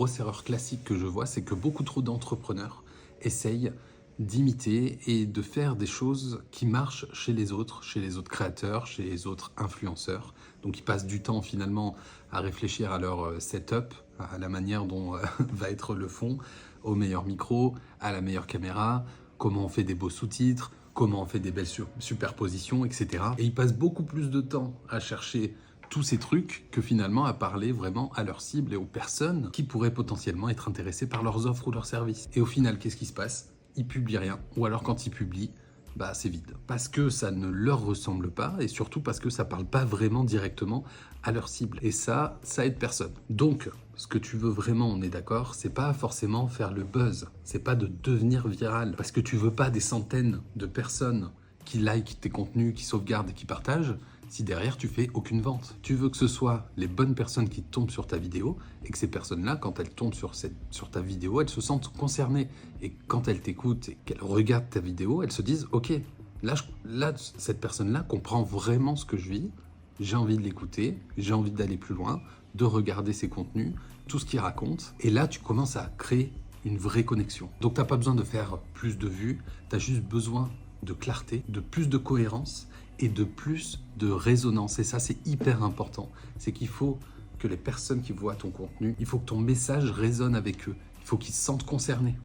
grosse erreur classique que je vois, c'est que beaucoup trop d'entrepreneurs essayent d'imiter et de faire des choses qui marchent chez les autres créateurs, chez les autres influenceurs. Donc ils passent du temps finalement à réfléchir à leur setup, à la manière dont va être le fond, au meilleur micro, à la meilleure caméra, comment on fait des beaux sous-titres, comment on fait des belles superpositions, etc. Et ils passent beaucoup plus de temps à chercher tous ces trucs que finalement à parler vraiment à leur cible et aux personnes qui pourraient potentiellement être intéressées par leurs offres ou leurs services. Et au final, qu'est-ce qui se passe? Ils publient rien, ou alors quand ils publient, bah c'est vide. Parce que ça ne leur ressemble pas, et surtout parce que ça parle pas vraiment directement à leur cible. Et ça aide personne. Donc, ce que tu veux vraiment, on est d'accord, c'est pas forcément faire le buzz, c'est pas de devenir viral, parce que tu veux pas des centaines de personnes qui likent tes contenus, qui sauvegardent et qui partagent, si derrière tu fais aucune vente. Tu veux que ce soit les bonnes personnes qui tombent sur ta vidéo et que ces personnes-là, quand elles tombent sur ta vidéo, elles se sentent concernées. Et quand elles t'écoutent et qu'elles regardent ta vidéo, elles se disent « Ok, là cette personne-là comprend vraiment ce que je vis, j'ai envie de l'écouter, j'ai envie d'aller plus loin, de regarder ses contenus, tout ce qu'il raconte. » Et là, tu commences à créer une vraie connexion. Donc, tu n'as pas besoin de faire plus de vues, tu as juste besoin de clarté, de plus de cohérence et de plus de résonance. Et ça, c'est hyper important. C'est qu'il faut que les personnes qui voient ton contenu, il faut que ton message résonne avec eux. Il faut qu'ils se sentent concernés.